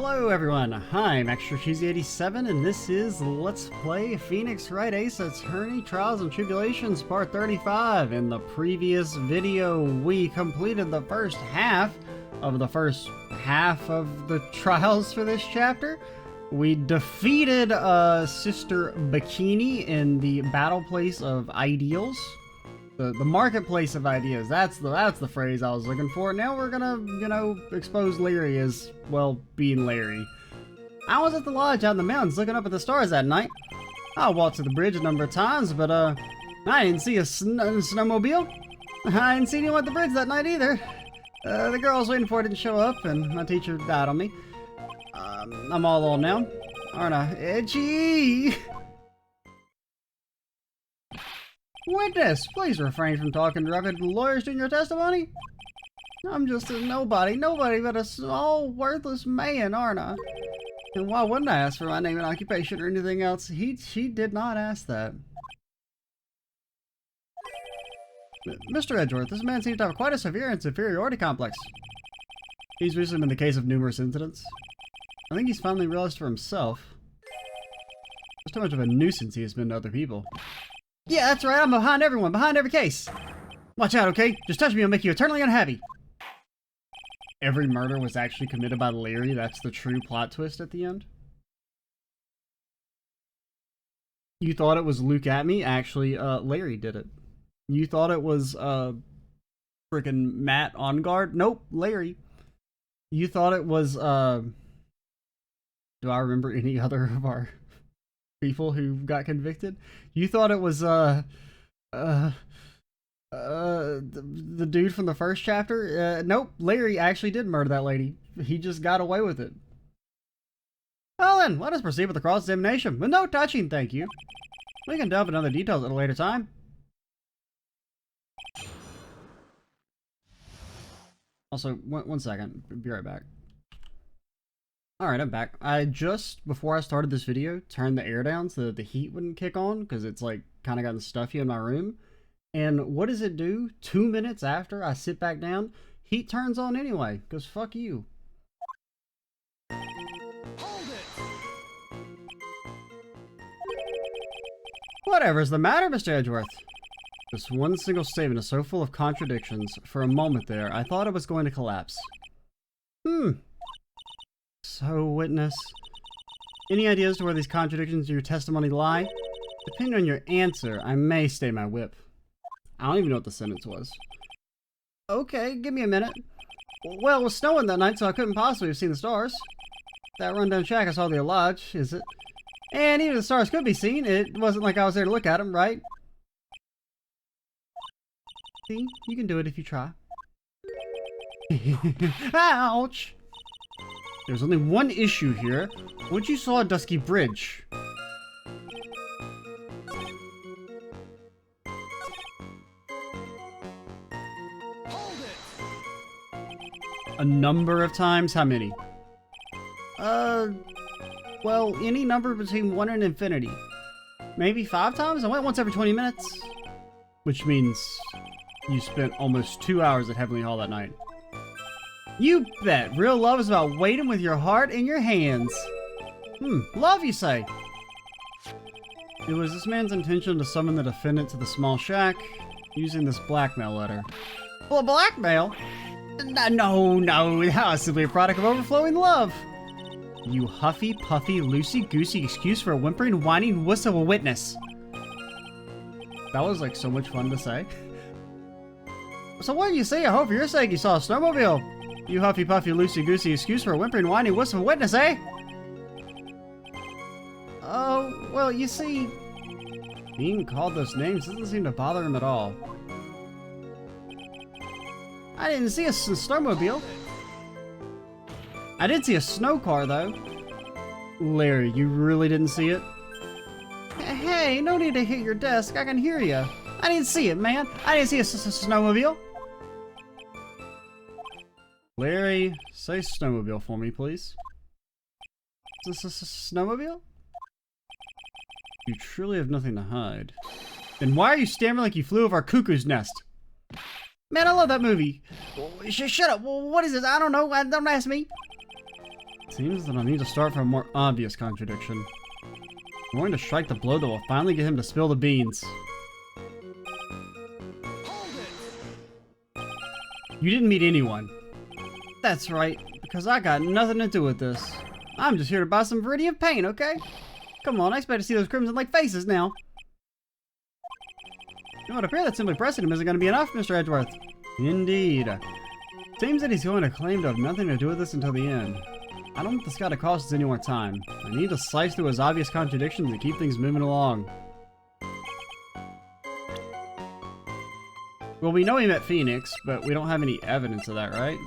Hello everyone, I'm Extra Cheesy 87 and this is Let's Play Phoenix Wright Ace Attorney Trials and Tribulations Part 35. In the previous video, we completed the first half of the trials for this chapter. We defeated Sister Bikini in the battle place of ideals. The marketplace of ideas, that's the phrase I was looking for. Now we're gonna, expose Larry as, well, being Larry. I was at the lodge out in the mountains looking up at the stars that night. I walked to the bridge a number of times, but, I didn't see a snowmobile. I didn't see anyone at the bridge that night either. The girl I was waiting for didn't show up, and my teacher died on me. I'm all alone now. Aren't I? Edgy! Witness, please refrain from talking directly to the lawyers during your testimony. I'm just a nobody but a small, worthless man, aren't I? And why wouldn't I ask for my name and occupation or anything else? She did not ask that. Mr. Edgeworth, this man seems to have quite a severe inferiority complex. He's recently been the case of numerous incidents. I think he's finally realized for himself just how much of a nuisance he has been to other people. Yeah, that's right, I'm behind everyone, behind every case. Watch out, okay? Just touch me, I'll make you eternally unhappy. Every murder was actually committed by Larry, that's the true plot twist at the end. You thought it was Luke at me? Actually, Larry did it. You thought it was, frickin' Matt on guard? Nope, Larry. You thought it was, do I remember any other of our people who got convicted? You thought it was the dude from the first chapter? Nope, Larry actually did murder that lady. He just got away with it. Well then, let us proceed with the cross-examination. With no touching, thank you. We can delve into other details at a later time. Also, one second, be right back. Alright, I'm back. I just, before I started this video, turned the air down so that the heat wouldn't kick on, because it's like kind of gotten stuffy in my room. And what does it do? 2 minutes after I sit back down, heat turns on anyway, because fuck you. Hold it. Whatever's the matter, Mr. Edgeworth? This one single statement is so full of contradictions. For a moment there, I thought it was going to collapse. So, witness, any ideas to where these contradictions in your testimony lie? Depending on your answer, I may stay my whip. I don't even know what the sentence was. Okay, give me a minute. Well, it was snowing that night, so I couldn't possibly have seen the stars. That rundown shack I saw near the lodge, is it? And even if the stars could be seen, it wasn't like I was there to look at them, right? See, you can do it if you try. Ouch! There's only one issue here. Once you saw a dusky bridge. Hold it. A number of times? How many? Well, any number between 1 and infinity. Maybe 5 times? I went once every 20 minutes. Which means you spent almost 2 hours at Heavenly Hall that night. You bet. Real love is about waiting with your heart in your hands. Love, you say? It was this man's intention to summon the defendant to the small shack using this blackmail letter. Well, blackmail? No, that was simply a product of overflowing love. You huffy, puffy, loosey-goosey excuse for a whimpering, whining wuss of a witness. That was like so much fun to say. So what do you say? I hope for your sake you saw a snowmobile. You huffy puffy loosey goosey excuse for a whimpering whiny wuss of a witness, eh? Oh, well, you see, being called those names doesn't seem to bother him at all. I didn't see a snowmobile. I did see a snow car, though. Larry, you really didn't see it? Hey, no need to hit your desk. I can hear you. I didn't see it, man. I didn't see a snowmobile. Larry, say snowmobile for me, please. Is this a snowmobile? You truly have nothing to hide. Then why are you stammering like you flew over our cuckoo's nest? Man, I love that movie. Shut up. What is this? I don't know. Don't ask me. Seems that I need to start from a more obvious contradiction. I'm going to strike the blow that will finally get him to spill the beans. You didn't meet anyone. That's right, because I got nothing to do with this. I'm just here to buy some Viridian paint, okay? Come on, I expect to see those Crimson Lake faces now. It would appear that simply pressing him isn't going to be enough, Mr. Edgeworth. Indeed. Seems that he's going to claim to have nothing to do with this until the end. I don't want this guy to cost us any more time. I need to slice through his obvious contradictions and keep things moving along. Well, we know he met Phoenix, but we don't have any evidence of that, right?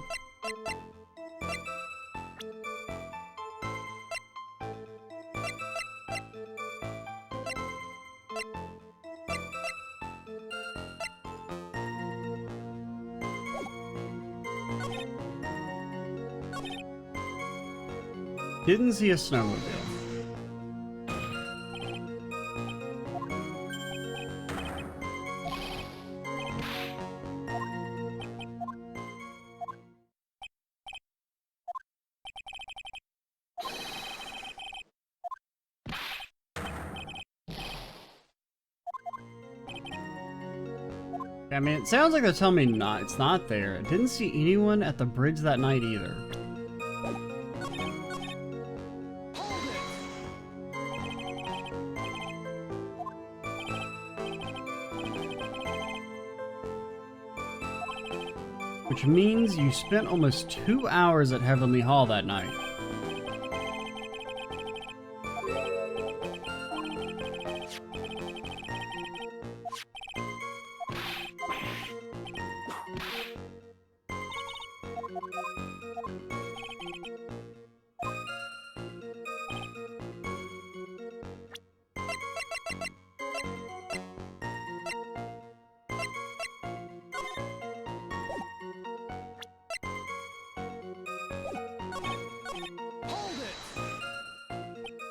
Didn't see a snowmobile. I mean, it sounds like they're telling me it's not there. I didn't see anyone at the bridge that night either. Which means you spent almost 2 hours at Heavenly Hall that night.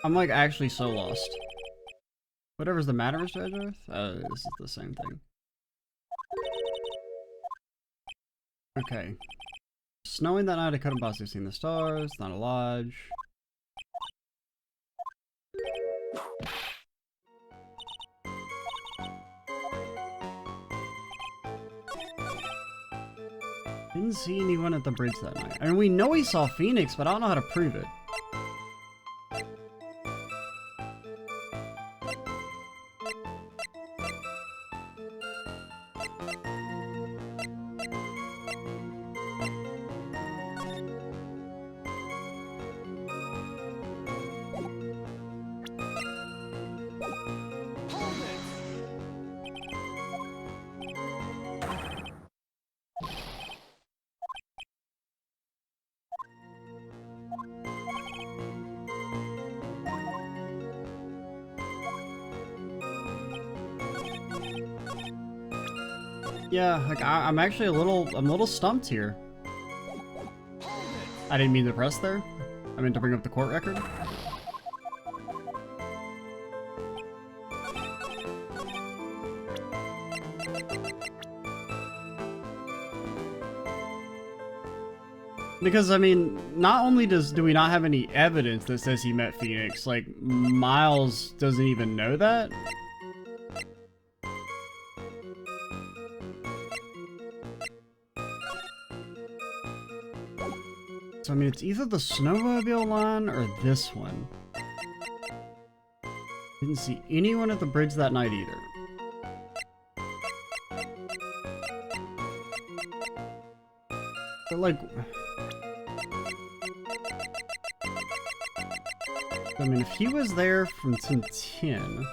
I'm like actually so lost. Whatever's the matter, Mr. Edgeworth? This is the same thing. Okay. Snowing that night, I couldn't possibly see the stars, not a lodge. Didn't see anyone at the bridge that night. I mean, we know he saw Phoenix, but I don't know how to prove it. Yeah, like I'm actually I'm a little stumped here. I didn't mean to press there. I meant to bring up the court record. Because, I mean, not only do we not have any evidence that says he met Phoenix, like, Miles doesn't even know that. So, I mean, it's either the snowmobile line or this one. Didn't see anyone at the bridge that night either. But, like... I mean, if he was there from 10:10...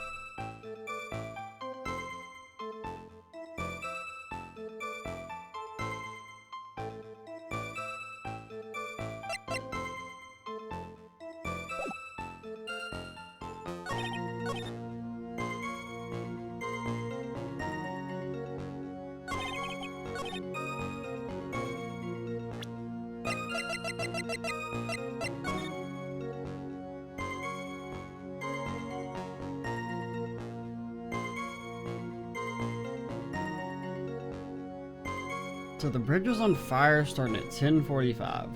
So the bridge was on fire starting at 10:45.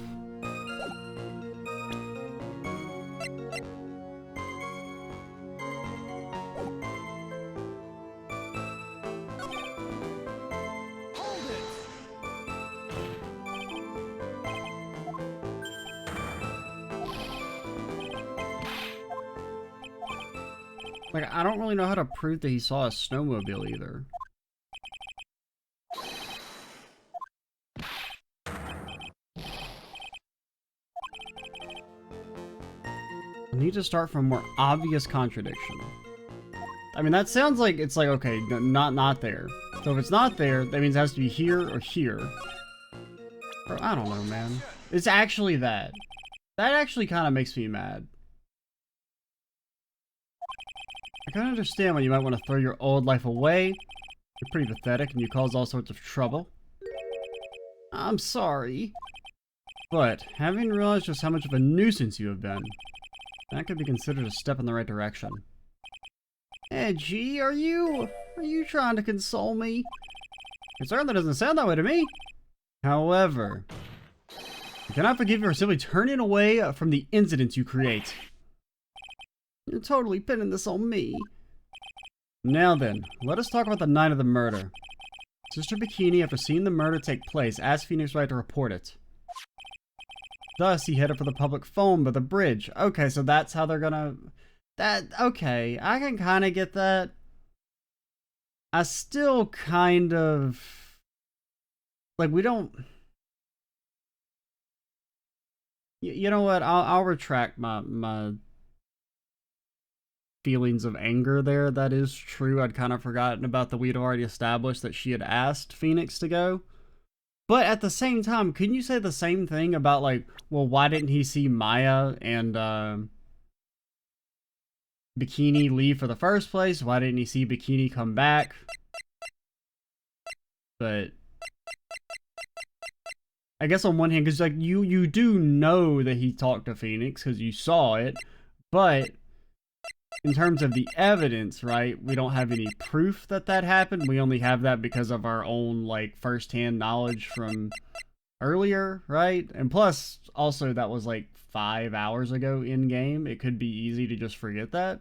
Like, I don't really know how to prove that he saw a snowmobile either. I need to start from more obvious contradiction. I mean, that sounds like it's like, okay, not there. So if it's not there, that means it has to be here or here. Or I don't know, man. It's actually that. That actually kind of makes me mad. I can understand why you might want to throw your old life away. You're pretty pathetic and you cause all sorts of trouble. I'm sorry. But, having realized just how much of a nuisance you have been, that could be considered a step in the right direction. Edgy, are you trying to console me? It certainly doesn't sound that way to me. However, I cannot forgive you for simply turning away from the incidents you create. You're totally pinning this on me. Now then, let us talk about the night of the murder. Sister Bikini, after seeing the murder take place, asked Phoenix Wright to report it. Thus, he headed for the public phone by the bridge. Okay, so that's how they're gonna... Okay, I can kind of get that. I still kind of... Like, we don't... You know what? I'll retract my feelings of anger there. That is true. I'd kind of forgotten about that we'd already established that she had asked Phoenix to go. But at the same time, couldn't you say the same thing about, like, well, why didn't he see Maya and Bikini leave for the first place? Why didn't he see Bikini come back? But I guess on one hand, because like you do know that he talked to Phoenix because you saw it, but in terms of the evidence, right, we don't have any proof that that happened. We only have that because of our own, like, first-hand knowledge from earlier, right? And plus, also, that was, like, 5 hours ago in-game. It could be easy to just forget that.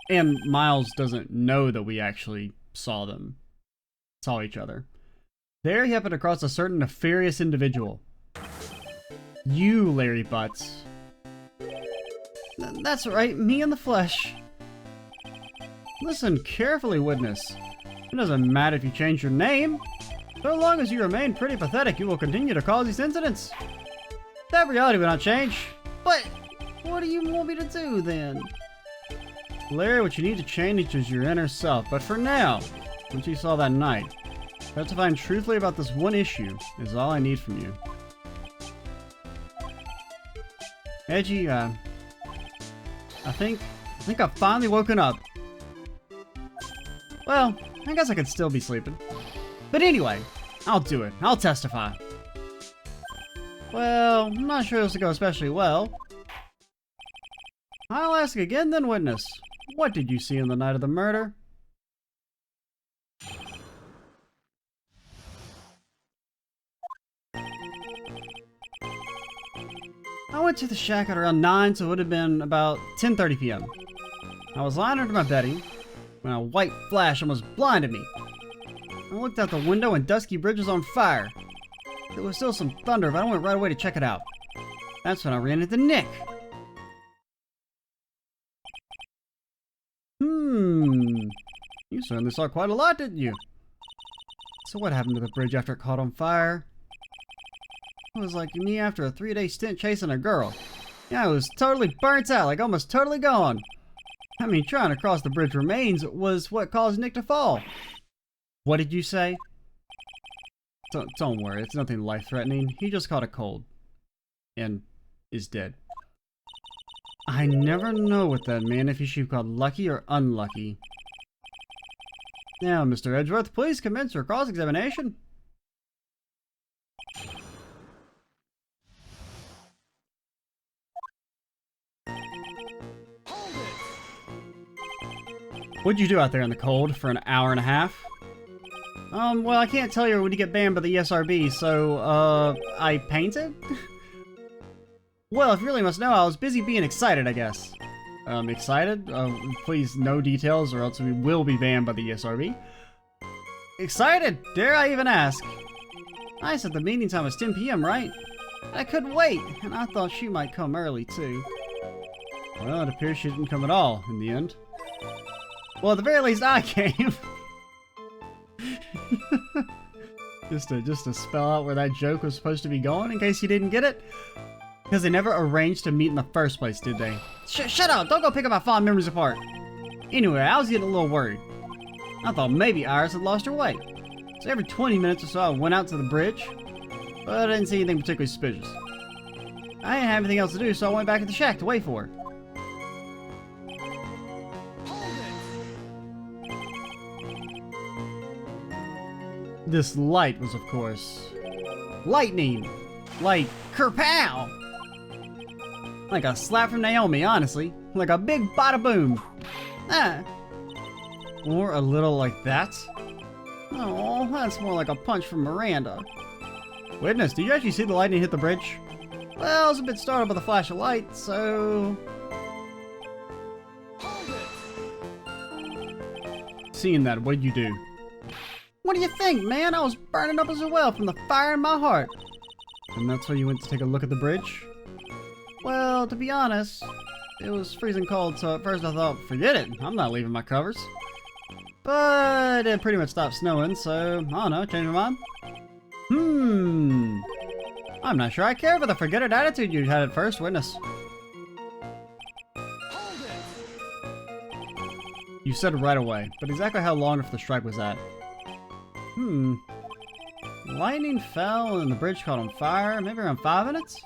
And Miles doesn't know that we actually saw each other. There he happened across a certain nefarious individual. You, Larry Butts. That's right, me in the flesh. Listen carefully, witness. It doesn't matter if you change your name. So long as you remain pretty pathetic, you will continue to cause these incidents. That reality will not change. But what do you want me to do, then? Larry, what you need to change is your inner self. But for now, what you saw that night, testifying truthfully about this one issue is all I need from you. Edgy, I think I've finally woken up. Well, I guess I could still be sleeping. But anyway, I'll do it. I'll testify. Well, I'm not sure this will go especially well. I'll ask again then, witness. What did you see on the night of the murder? I went to the shack at around 9, so it would have been about 10:30 p.m. I was lying under my bedding when a white flash almost blinded me. I looked out the window and Dusky Bridge was on fire. There was still some thunder, but I went right away to check it out. That's when I ran into Nick. You certainly saw quite a lot, didn't you? So what happened to the bridge after it caught on fire? It was like me after a 3-day stint chasing a girl. Yeah, I was totally burnt out, like almost totally gone. I mean, trying to cross the bridge remains was what caused Nick to fall. What did you say? Don't worry, it's nothing life-threatening. He just caught a cold. And is dead. I never know with that man if he should be called lucky or unlucky. Now, Mr. Edgeworth, please commence your cross-examination. What'd you do out there in the cold for an hour and a half? Well, I can't tell you when you get banned by the ESRB, so, I painted? Well, if you really must know, I was busy being excited, I guess. Excited? Please, no details, or else we will be banned by the ESRB. Excited? Dare I even ask? I said the meeting time was 10 p.m., right? I couldn't wait, and I thought she might come early, too. Well, it appears she didn't come at all in the end. Well, at the very least, I came. just to spell out where that joke was supposed to be going, in case you didn't get it. Because they never arranged to meet in the first place, did they? Shut up! Don't go picking my fond memories apart. Anyway, I was getting a little worried. I thought maybe Iris had lost her way. So every 20 minutes or so, I went out to the bridge, but I didn't see anything particularly suspicious. I didn't have anything else to do, so I went back to the shack to wait for her. This light was, of course, lightning. Like, kerpow! Like a slap from Naomi, honestly. Like a big bada boom. Ah. Or a little like that. Oh, that's more like a punch from Miranda. Witness, did you actually see the lightning hit the bridge? Well, I was a bit startled by the flash of light, so... Seeing that, what did you do? What do you think, man? I was burning up as well from the fire in my heart. And that's why you went to take a look at the bridge? Well, to be honest, it was freezing cold, so at first I thought, forget it, I'm not leaving my covers. But it pretty much stopped snowing, so, I don't know, changed my mind. I'm not sure I care for the forget it attitude you had at first, Witness. You said it right away, but exactly how long after the strike was that? Lightning fell and the bridge caught on fire, maybe around 5 minutes?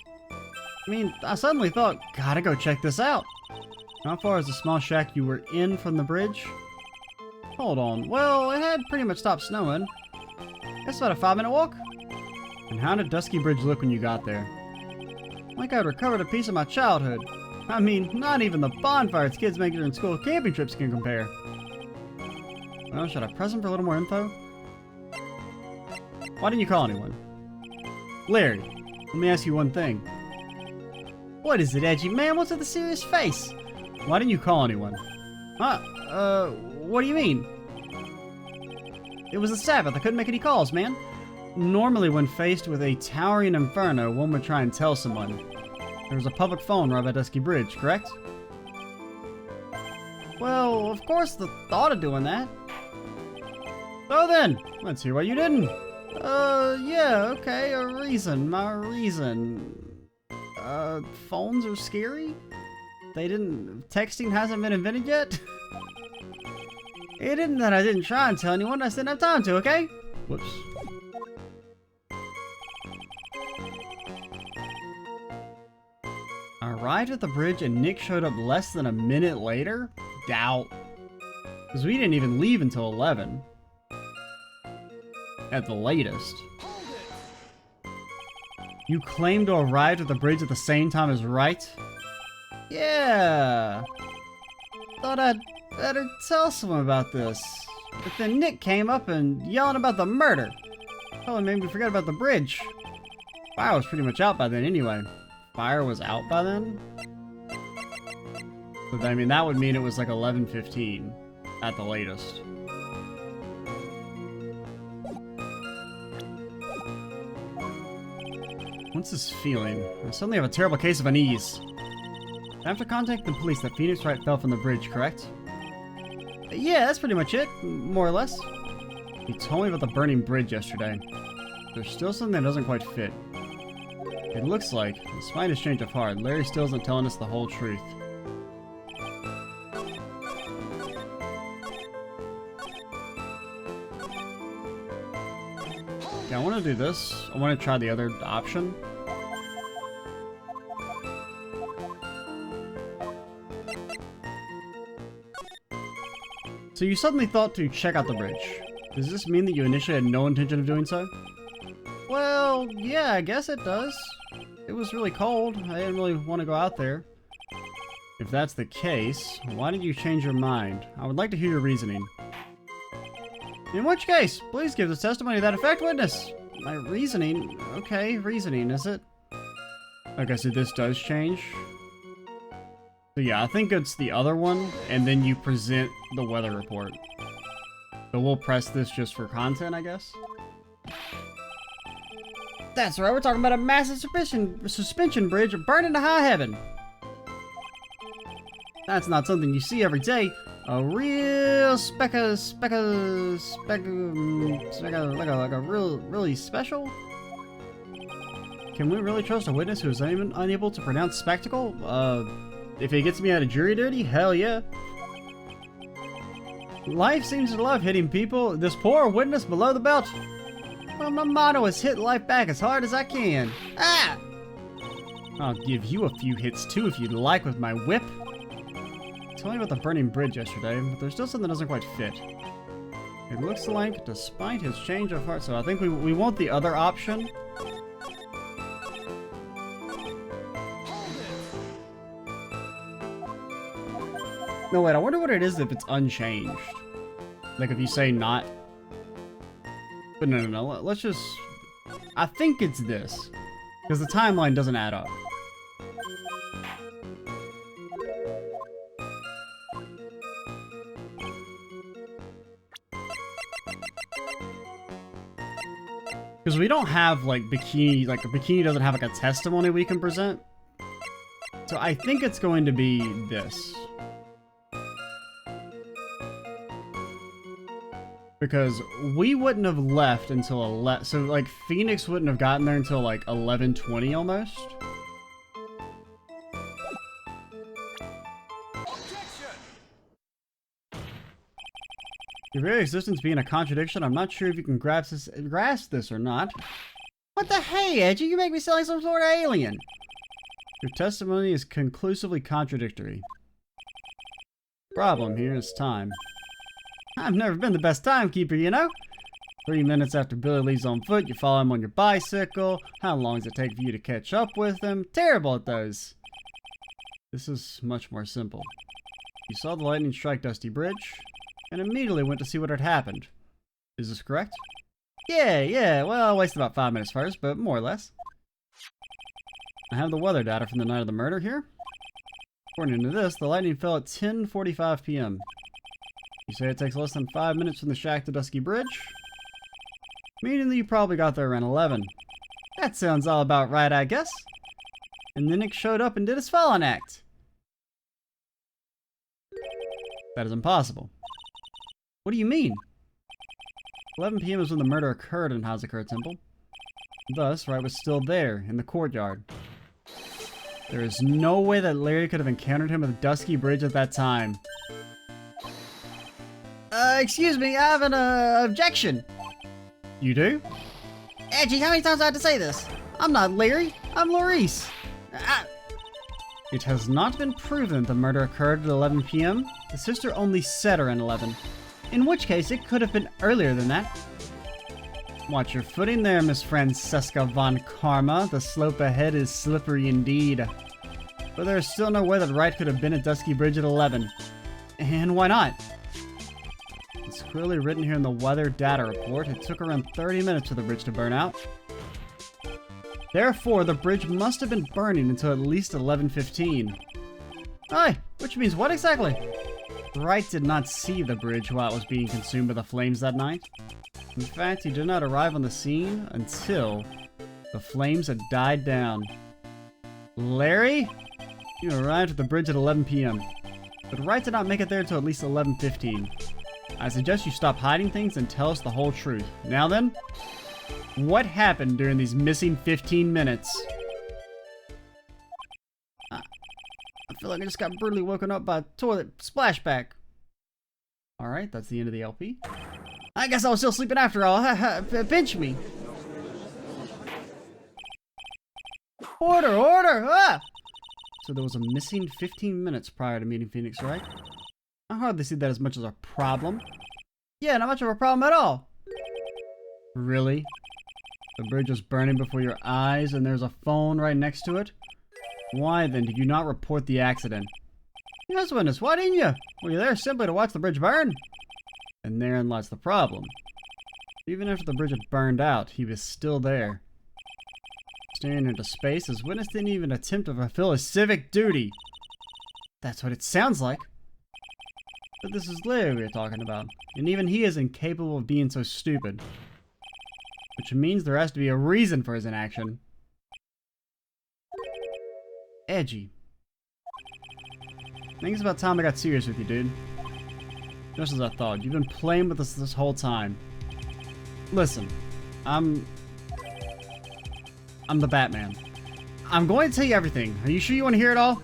I mean, I suddenly thought, gotta go check this out. How far is the small shack you were in from the bridge? Hold on, well, it had pretty much stopped snowing. That's about a 5-minute walk. And how did Dusky Bridge look when you got there? Like I'd recovered a piece of my childhood. I mean, not even the bonfires kids make during school camping trips can compare. Well, should I press him for a little more info? Why didn't you call anyone? Larry, let me ask you one thing. What is it, Edgy man? What's with the serious face? Why didn't you call anyone? What do you mean? It was the Sabbath. I couldn't make any calls, man. Normally, when faced with a towering inferno, one would try and tell someone. There was a public phone right by Dusky Bridge, correct? Well, of course, the thought of doing that. So then, let's hear why you didn't. Yeah, okay, a reason. My reason. Phones are scary? Texting hasn't been invented yet? It isn't that I didn't try and tell anyone, I just didn't have time to, okay? Whoops. I arrived at the bridge and Nick showed up less than a minute later? Doubt. Because we didn't even leave until 11. At the latest. You claim to arrive at the bridge at the same time as Wright? Yeah. Thought I'd better tell someone about this. But then Nick came up and yelling about the murder. Probably made me forget about the bridge. Fire was pretty much out by then anyway. Fire was out by then? But I mean, that would mean it was like 11:15 at the latest. What's this feeling? I suddenly have a terrible case of unease. After contacting the police, that Phoenix Wright fell from the bridge, correct? Yeah, that's pretty much it, more or less. You told me about the burning bridge yesterday. There's still something that doesn't quite fit. It looks like, despite his change of heart, Larry still isn't telling us the whole truth. Okay, I want to do this. I want to try the other option. So you suddenly thought to check out the bridge. Does this mean that you initially had no intention of doing so? Well, yeah, I guess it does. It was really cold. I didn't really want to go out there. If that's the case, why did you change your mind? I would like to hear your reasoning. In which case, please give this testimony to that effect, witness. My reasoning? Okay, reasoning, is it? Okay, so this does change. So yeah, I think it's the other one, and then you present the weather report. So we'll press this just for content, I guess. That's right, we're talking about a massive suspension bridge burning to high heaven. That's not something you see every day. A real like a really special? Can we really trust a witness who is even unable to pronounce spectacle? If he gets me out of jury duty, hell yeah. Life seems to love hitting people. This poor witness below the belt. Well, my motto is hit life back as hard as I can. Ah! I'll give you a few hits too if you'd like with my whip. Told me about the burning bridge yesterday, but there's still something that doesn't quite fit. It looks like, despite his change of heart, so I think we want the other option. No, wait, I wonder what it is if it's unchanged. Like if you say not. But no, let's just... I think it's this. Because the timeline doesn't add up. Because we don't have, like, Bikini... Like, Bikini doesn't have, like, a testimony we can present. So I think it's going to be this. Because we wouldn't have left until so like Phoenix wouldn't have gotten there until like 11:20 almost. Your very existence being a contradiction, I'm not sure if you can grasp this or not. What the hey, Edgy? You make me sound like some sort of alien. Your testimony is conclusively contradictory. Problem here is time. I've never been the best timekeeper, you know? 3 minutes after Billy leaves on foot, you follow him on your bicycle. How long does it take for you to catch up with him? Terrible at those. This is much more simple. You saw the lightning strike Dusty Bridge, and immediately went to see what had happened. Is this correct? Yeah, well, I wasted about 5 minutes first, but more or less. I have the weather data from the night of the murder here. According to this, the lightning fell at 10:45 p.m. You say it takes less than 5 minutes from the shack to Dusky Bridge? Meaning that you probably got there around 11. That sounds all about right, I guess. And then Nick showed up and did his fallen act. That is impossible. What do you mean? 11 p.m. is when the murder occurred in Hazakura Temple. Thus, Wright was still there, in the courtyard. There is no way that Larry could have encountered him at the Dusky Bridge at that time. Excuse me, I have an, objection. You do? Edgy, how many times do I have to say this? I'm not Larry, I'm Laurice. It has not been proven the murder occurred at 11 p.m. The sister only said around 11. In which case, it could have been earlier than that. Watch your footing there, Miss Francesca von Karma. The slope ahead is slippery indeed. But there is still no way that Wright could have been at Dusky Bridge at 11. And why not? It's clearly written here in the weather data report. It took around 30 minutes for the bridge to burn out. Therefore, the bridge must have been burning until at least 11:15. Aye, which means what exactly? Wright did not see the bridge while it was being consumed by the flames that night. In fact, he did not arrive on the scene until the flames had died down. Larry? You arrived at the bridge at 11 p.m. But Wright did not make it there until at least 11:15. I suggest you stop hiding things and tell us the whole truth. Now then, what happened during these missing 15 minutes? I feel like I just got brutally woken up by a toilet splashback. Alright, that's the end of the LP. I guess I was still sleeping after all. Pinch me. Order! Ah! So there was a missing 15 minutes prior to meeting Phoenix, right? I hardly see that as much as a problem. Yeah, not much of a problem at all. Really? The bridge was burning before your eyes and there's a phone right next to it? Why then did you not report the accident? Yes, witness, why didn't you? Were you there simply to watch the bridge burn? And therein lies the problem. Even after the bridge had burned out, he was still there. Staring into space, his witness didn't even attempt to fulfill his civic duty. That's what it sounds like. But this is Larry we're talking about, and even he is incapable of being so stupid. Which means there has to be a reason for his inaction. Edgy. think it's about time I got serious with you, dude. Just as I thought. You've been playing with us this whole time. Listen, I'm the Batman. I'm going to tell you everything. Are you sure you want to hear it all?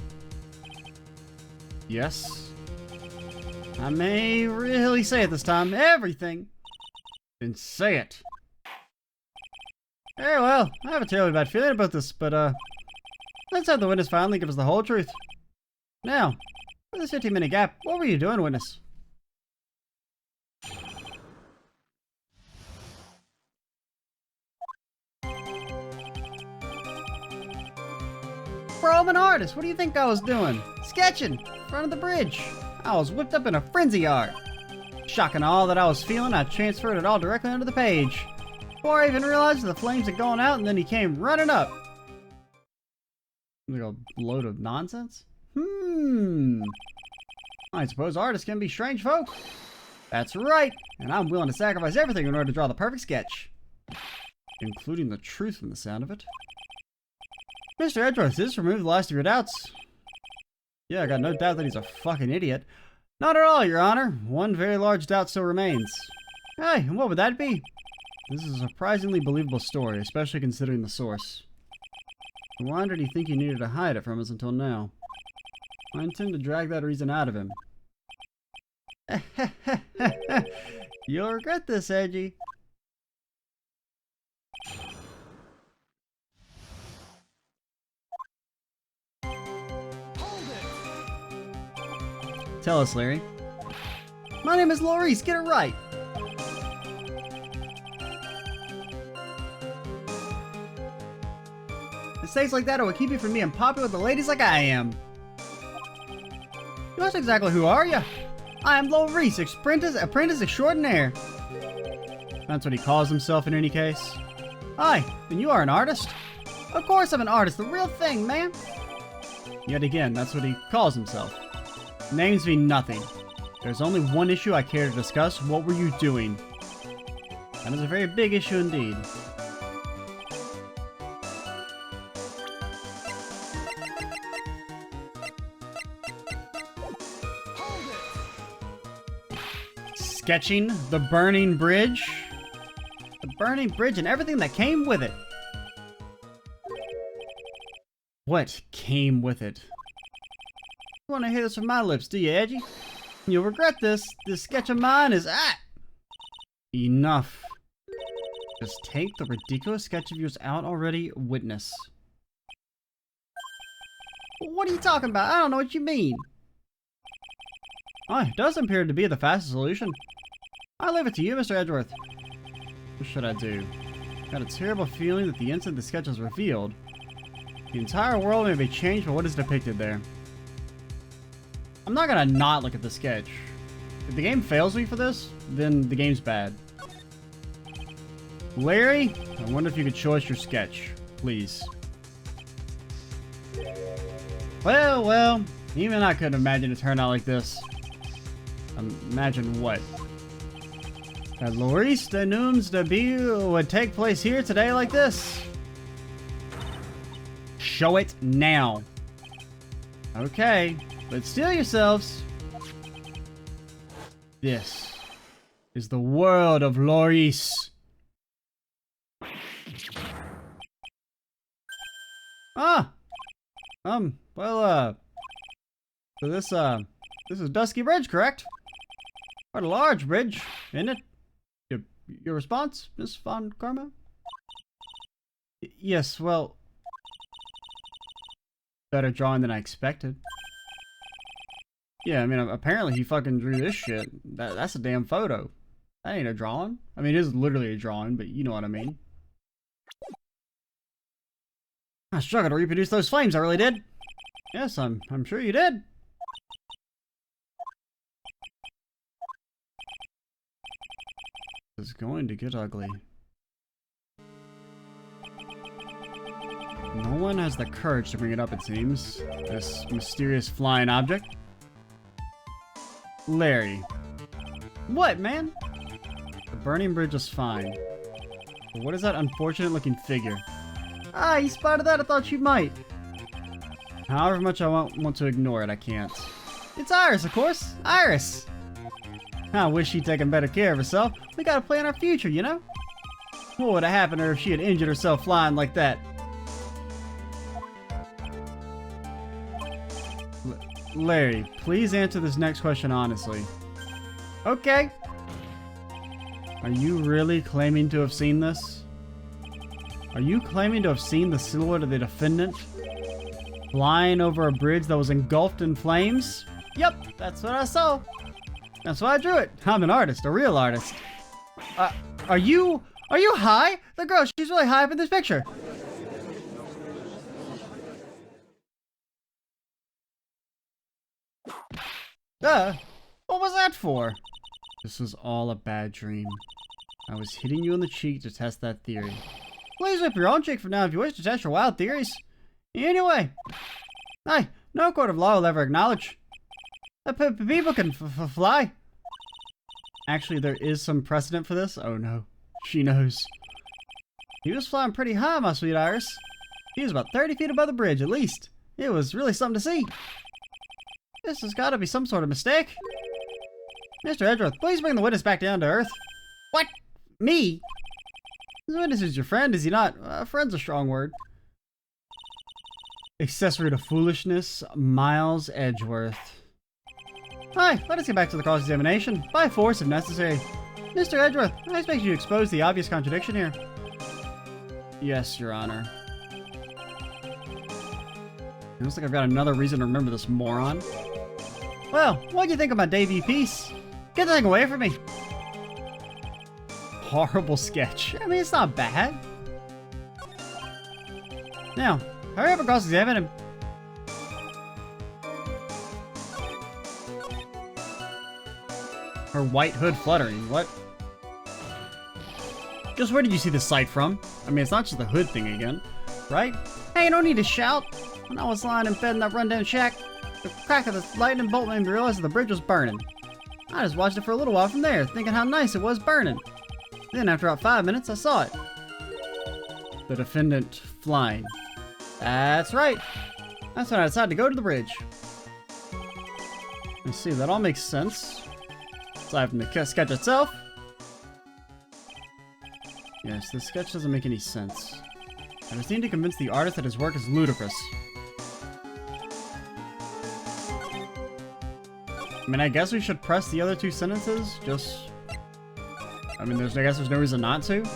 Yes. I may really say it this time. Everything. Then say it. Very well. I have a terribly bad feeling about this, but let's have the witness finally give us the whole truth. Now, for this 15-minute gap, what were you doing, witness? Bro, I'm an artist. What do you think I was doing? Sketching in front of the bridge. I was whipped up in a frenzy art. Shocking all that I was feeling, I transferred it all directly onto the page. Before I even realized the flames had gone out, and then he came running up. Like a load of nonsense? I suppose artists can be strange folk. That's right, and I'm willing to sacrifice everything in order to draw the perfect sketch. Including the truth from the sound of it. Mr. Edgeworth, does this remove the last of your doubts? Yeah, I got no doubt that he's a fucking idiot. Not at all, Your Honor. One very large doubt still remains. Hey, and what would that be? This is a surprisingly believable story, especially considering the source. Why did he think he needed to hide it from us until now? I intend to drag that reason out of him. You'll regret this, Edgy. Tell us, Larry. My name is Maurice, get it right! Mistakes like that will keep you from being popular with the ladies like I am. That's exactly who are you? I am Maurice, apprentice extraordinaire. That's what he calls himself in any case. Hi, then you are an artist? Of course I'm an artist, the real thing, man. Yet again, that's what he calls himself. Names mean nothing. There's only one issue I care to discuss. What were you doing? That is a very big issue indeed. Sketching the burning bridge? The burning bridge and everything that came with it. What came with it? You want to hear this from my lips, do you, Edgy? You'll regret this. This sketch of mine is enough. Just take the ridiculous sketch of yours out already, witness. What are you talking about? I don't know what you mean. Oh, it does appear to be the fastest solution. I leave it to you, Mr. Edgeworth. What should I do? Got a terrible feeling that the instant the sketch is revealed, the entire world may be changed by what is depicted there. I'm not gonna not look at the sketch. If the game fails me for this, then the game's bad. Larry, I wonder if you could show us your sketch, please. Well, even I couldn't imagine it turned out like this. Imagine what? That Maurice de Nooms debut would take place here today like this? Show it now. Okay. But steel yourselves. This is the world of Maurice. So this is Dusky Bridge, correct? Quite a large bridge, isn't it? Your response, Miss Von Karma? Yes, well, better drawing than I expected. Yeah, I mean, apparently he fucking drew this shit. That's a damn photo. That ain't a drawing. I mean, it is literally a drawing, but you know what I mean. I struggled to reproduce those flames, I really did. Yes, I'm sure you did. It's going to get ugly. No one has the courage to bring it up, it seems. This mysterious flying object. Larry. What, man? The burning bridge is fine. But what is that unfortunate looking figure? Ah, you spotted that? I thought you might. However much I want to ignore it, I can't. It's Iris, of course. Iris! I wish she'd taken better care of herself. We gotta plan our future, you know? What would have happened to her if she had injured herself flying like that? Larry, please answer this next question honestly. Okay. Are you really claiming to have seen this? Are you claiming to have seen the silhouette of the defendant flying over a bridge that was engulfed in flames? Yep, that's what I saw. That's why I drew it. I'm an artist, a real artist. Are you high? The girl, she's really high up in this picture. What was that for? This was all a bad dream. I was hitting you on the cheek to test that theory. Please whip your own cheek for now if you wish to test your wild theories. Anyway, no court of law will ever acknowledge that people can fly. Actually, there is some precedent for this. Oh no, she knows. He was flying pretty high, my sweet Iris. He was about 30 feet above the bridge, at least. It was really something to see. This has got to be some sort of mistake. Mr. Edgeworth, please bring the witness back down to earth. What? Me? The witness is your friend, is he not? Friend's a strong word. Accessory to foolishness, Miles Edgeworth. Hi, let us get back to the cross-examination, by force if necessary. Mr. Edgeworth, I expect you to expose the obvious contradiction here. Yes, Your Honor. It looks like I've got another reason to remember this moron. Well, what do you think of my debut piece? Get the thing away from me. Horrible sketch. I mean, it's not bad. Now, hurry up and cross-examine him. Her white hood fluttering. What? Just where did you see this sight from? I mean, it's not just the hood thing again, right? Hey, no need to shout. When I was lying in bed in that rundown shack, the crack of the lightning bolt made me realize that the bridge was burning. I just watched it for a little while from there, thinking how nice it was burning. Then, after about 5 minutes, I saw it. The defendant flying. That's right. That's when I decided to go to the bridge. Let's see, that all makes sense. Aside from the sketch itself. Yes, this sketch doesn't make any sense. I just need to convince the artist that his work is ludicrous. I mean, I guess we should press the other two sentences, just... I mean, I guess there's no reason not to.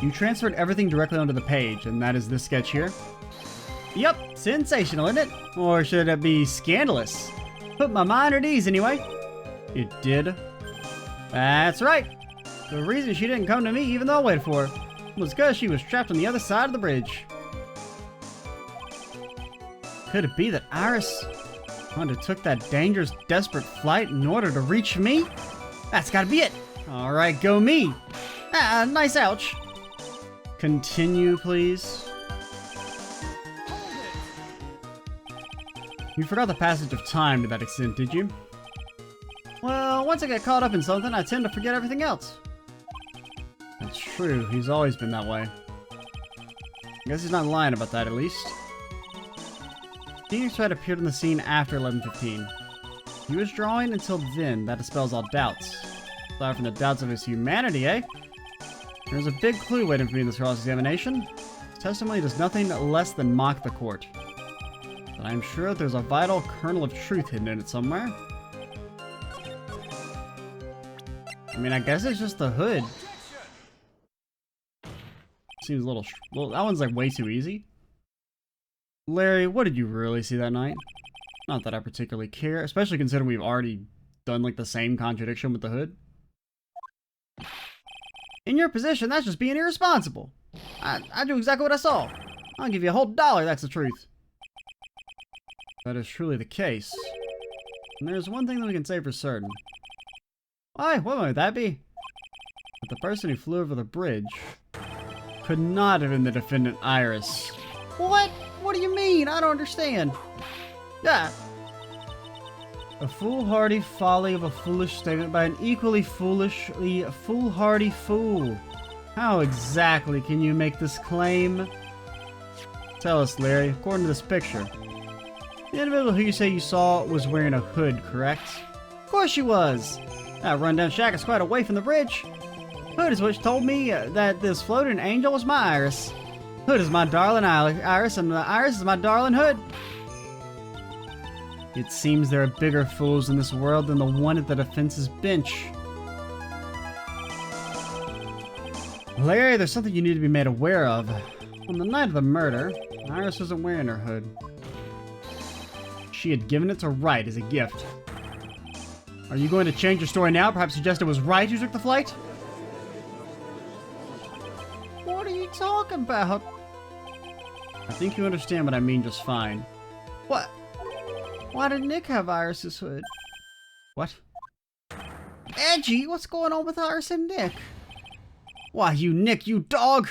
You transferred everything directly onto the page, and that is this sketch here. Yep, sensational, isn't it? Or should it be scandalous? Put my mind at ease, anyway. It did. That's right. The reason she didn't come to me, even though I waited for her, was because she was trapped on the other side of the bridge. Could it be that Iris undertook that dangerous, desperate flight in order to reach me? That's gotta be it. All right, go me. Nice ouch. Continue, please. You forgot the passage of time to that extent, did you? Well, once I get caught up in something, I tend to forget everything else. That's true. He's always been that way. I guess he's not lying about that, at least. Phoenix Wright appeared on the scene after 11:15. He was drawing until then. That dispels all doubts. Aside from the doubts of his humanity, eh? There's a big clue waiting for me in this cross-examination. His testimony does nothing less than mock the court. But I'm sure there's a vital kernel of truth hidden in it somewhere. I mean, I guess it's just the hood. Seems a little that one's like way too easy. Larry, what did you really see that night? Not that I particularly care, especially considering we've already done like the same contradiction with the hood. In your position, that's just being irresponsible. I do exactly what I saw. I'll give you a whole $1, that's the truth. That is truly the case. And there's one thing that we can say for certain. Why, what might that be? That the person who flew over the bridge could not have been the defendant Iris. What? What do you mean? I don't understand. Yeah. A foolhardy folly of a foolish statement by an equally foolhardy fool. How exactly can you make this claim? Tell us, Larry, according to this picture, The individual who you say you saw was wearing a hood, correct? Of course she was! That rundown shack is quite away from the bridge. Hood is what told me that this floating angel was my Iris. Hood is my darling Iris, and Iris is my darling Hood. It seems there are bigger fools in this world than the one at the defense's bench. Larry, there's something you need to be made aware of. On the night of the murder, Iris wasn't wearing her hood. She had given it to Wright as a gift. Are you going to change your story now? Perhaps suggest it was Wright who took the flight? What are you talking about? I think you understand what I mean just fine. What? Why did Nick have Iris's hood? What? Edgy, what's going on with Iris and Nick? Why, you Nick, you dog!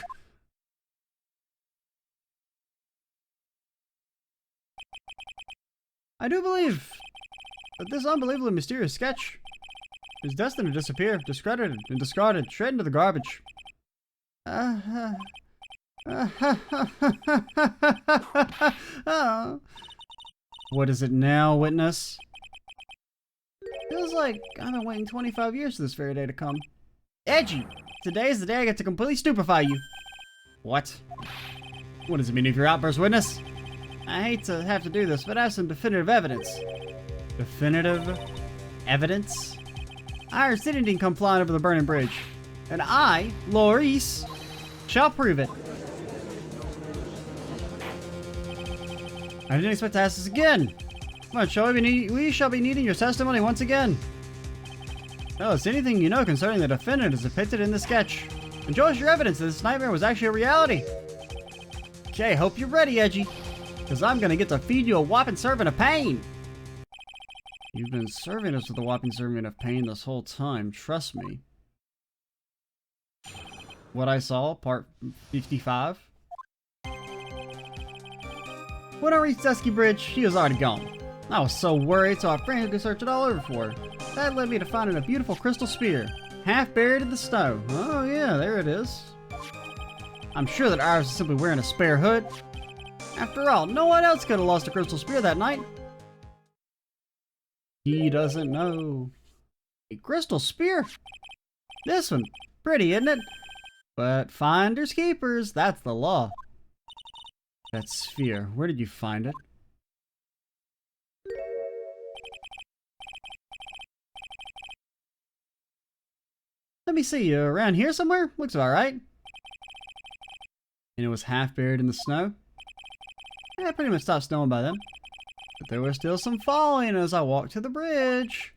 I do believe that this unbelievably mysterious sketch is destined to disappear, discredited, and discarded straight into the garbage. What is it now, witness? Feels like I've been waiting 25 years for this very day to come. Edgy! Today is the day I get to completely stupefy you. What? What does it mean if you're outburst, witness? I hate to have to do this, but I have some definitive evidence. Definitive evidence? Iris didn't come flying over the burning bridge. And I, Maurice, shall prove it. I didn't expect to ask this again. Come on, we shall be needing your testimony once again. Tell us anything you know concerning the defendant as depicted in the sketch. And show us your evidence that this nightmare was actually a reality. Okay, hope you're ready, Edgy. Because I'm going to get to feed you a whopping serving of pain. You've been serving us with a whopping serving of pain this whole time, trust me. What I saw, part 55. When I reached Dusky Bridge, she was already gone. I was so worried, so I frantically searched it all over for her. That led me to finding a beautiful crystal spear, half buried in the snow. Oh yeah, there it is. I'm sure that Iris is simply wearing a spare hood. After all, no one else could have lost a crystal spear that night. He doesn't know. A crystal spear? This one. Pretty, isn't it? But finders keepers, that's the law. That sphere, where did you find it? Let me see, around here somewhere? Looks about right. And it was half buried in the snow? Yeah, pretty much stopped snowing by then. But there was still some falling as I walked to the bridge.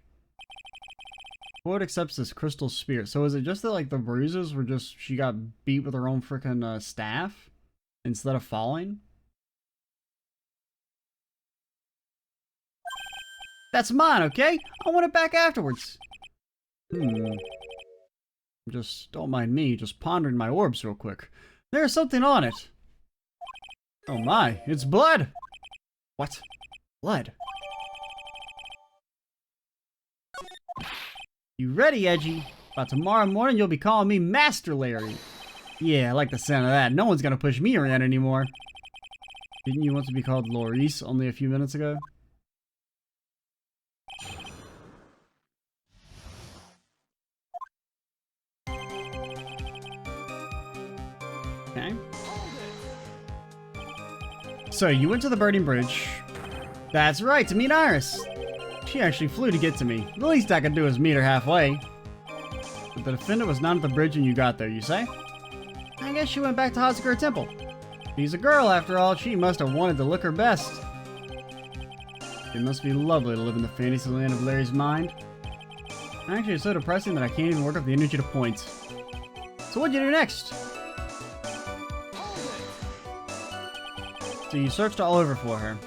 Ford accepts this crystal spear. So is it just that like the bruises were just, she got beat with her own frickin' staff instead of falling? That's mine, okay? I want it back afterwards. Just, don't mind me, just pondering my orbs real quick. There's something on it. Oh my, it's blood! What? Blood? You ready, Edgy? By tomorrow morning, you'll be calling me Master Larry. Yeah, I like the sound of that. No one's gonna push me around anymore. Didn't you want to be called Maurice only a few minutes ago? Okay. So, you went to the burning bridge. That's right, to meet Iris. She actually flew to get to me. The least I could do is meet her halfway. But the defendant was not at the bridge when you got there, you say? I guess she went back to Hazakura Temple. She's a girl, after all. She must have wanted to look her best. It must be lovely to live in the fantasy land of Larry's mind. Actually, it's so depressing that I can't even work up the energy to point. So what'd you do next? So you searched all over for her.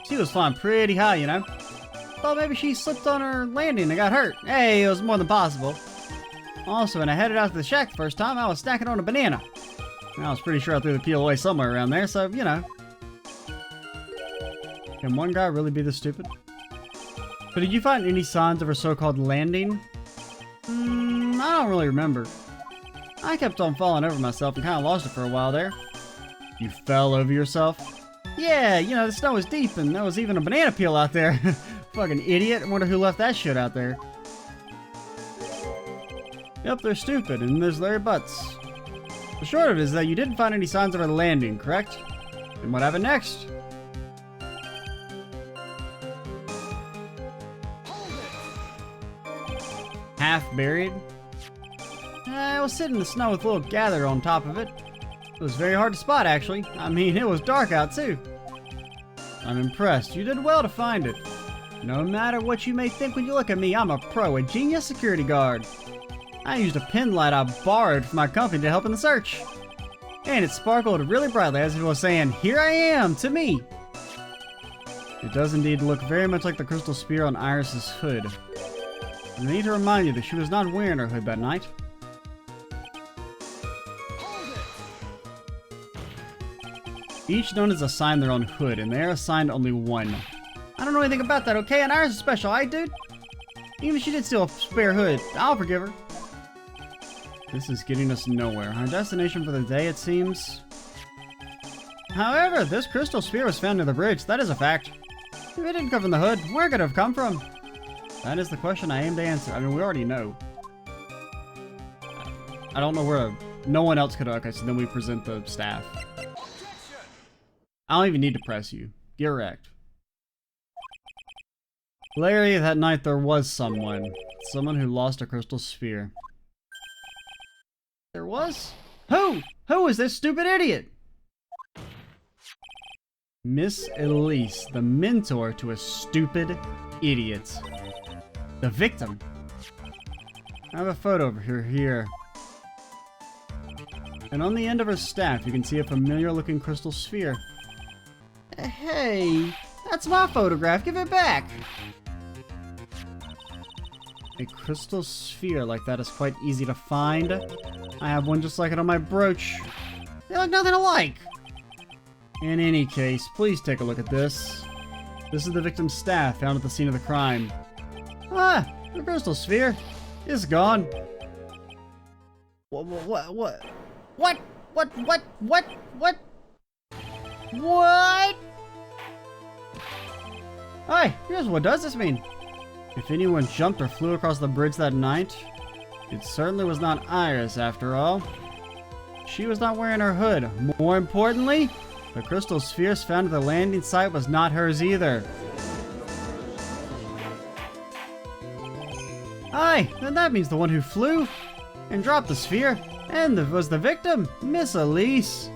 She was flying pretty high, you know. Thought maybe she slipped on her landing and got hurt. Hey, it was more than possible. Also, when I headed out to the shack the first time, I was snacking on a banana. I was pretty sure I threw the peel away somewhere around there, so, you know. Can one guy really be this stupid? But did you find any signs of her so-called landing? I don't really remember. I kept on falling over myself and kind of lost it for a while there. You fell over yourself? yeah, you know, the snow was deep and there was even a banana peel out there. Fucking idiot. I wonder who left that shit out there. Yep, they're stupid, and there's Larry Butts. The short of it is that you didn't find any signs of a landing, correct? And what happened next? Half buried? I was sitting in the snow with a little gather on top of it. It was very hard to spot, actually. I mean, it was dark out, too. I'm impressed. You did well to find it. No matter what you may think when you look at me, I'm a pro, a genius security guard. I used a pin light I borrowed from my company to help in the search. And it sparkled really brightly as if it was saying, "Here I am," to me. It does indeed look very much like the crystal spear on Iris's hood. I need to remind you that she was not wearing her hood that night. Each node is assigned their own hood, and they are assigned only one. I don't know anything about that, okay? And Iris is special, alright, dude? Even if she did steal a spare hood, I'll forgive her. This is getting us nowhere. Our destination for the day, it seems. However, this crystal sphere was found near the bridge. That is a fact. If it didn't come from the hood, where could it have come from? That is the question I aim to answer. I mean, we already know. I don't know where no one else could have. Okay, so then we present the staff. I don't even need to press you. Get wrecked. Larry, that night there was someone. Someone who lost a crystal sphere. There was? Who? Who is this stupid idiot? Miss Elise, the mentor to a stupid idiot. The victim. I have a photo of her here. And on the end of her staff, you can see a familiar looking crystal sphere. Hey, that's my photograph. Give it back. A crystal sphere like that is quite easy to find. I have one just like it on my brooch. They look nothing alike. In any case, please take a look at this. This is the victim's staff found at the scene of the crime. Ah, the crystal sphere is gone. What? Hey, here's what does this mean? If anyone jumped or flew across the bridge that night, it certainly was not Iris after all. She was not wearing her hood. More importantly, the crystal spheres found at the landing site was not hers either. Aye, then that means the one who flew and dropped the sphere was the victim, Miss Elise.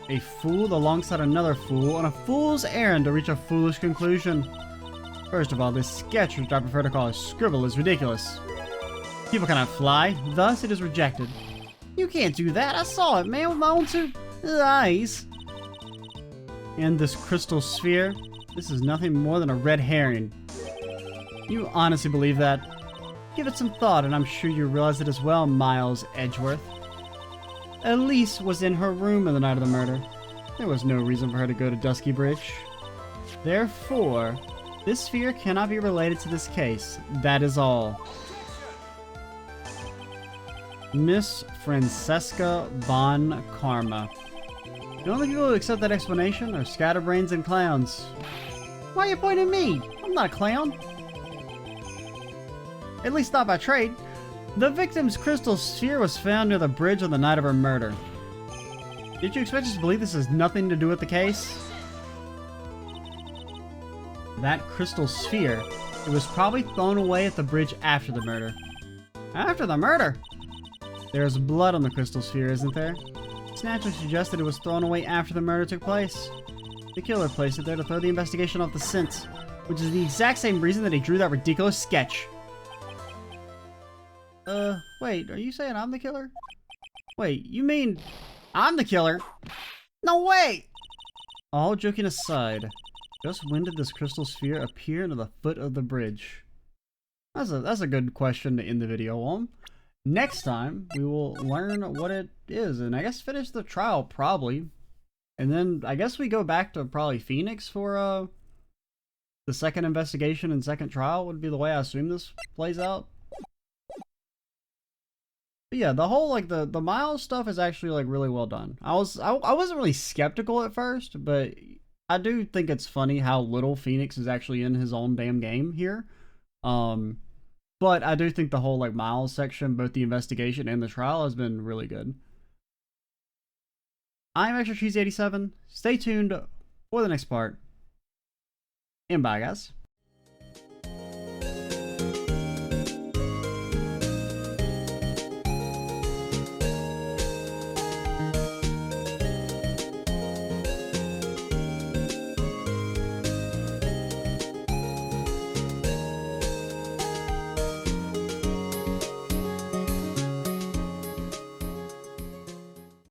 A fool alongside another fool on a fool's errand to reach a foolish conclusion. First of all, this sketch, which I prefer to call a scribble, is ridiculous. People cannot fly, thus it is rejected. You can't do that, I saw it, man, with my own two eyes. And this crystal sphere, this is nothing more than a red herring. You honestly believe that? Give it some thought and I'm sure you realize it as well, Miles Edgeworth. Elise was in her room on the night of the murder. There was no reason for her to go to Dusky Bridge. Therefore, this sphere cannot be related to this case. That is all. Miss Francesca Von Karma. The only people who accept that explanation are scatterbrains and clowns. Why are you pointing at me? I'm not a clown. At least not by trade. The victim's crystal sphere was found near the bridge on the night of her murder. Did you expect us to believe this has nothing to do with the case? That crystal sphere, it was probably thrown away at the bridge after the murder. After the murder? There's blood on the crystal sphere, isn't there? It's naturally suggested it was thrown away after the murder took place. The killer placed it there to throw the investigation off the scent, which is the exact same reason that he drew that ridiculous sketch. Wait, are you saying I'm the killer? Wait, you mean I'm the killer? No way! All joking aside, just when did this crystal sphere appear near the foot of the bridge? That's a good question to end the video on. Next time, we will learn what it is, and I guess finish the trial, probably. And then, I guess we go back to probably Phoenix for, the second investigation and second trial would be the way I assume this plays out. But yeah, the whole like the Miles stuff is actually like really well done. I wasn't really skeptical at first, but I do think it's funny how little Phoenix is actually in his own damn game here. Um, but I do think the whole like Miles section, both the investigation and the trial, has been really good. I'm Extra Cheese 87. Stay tuned for the next part. And bye, guys.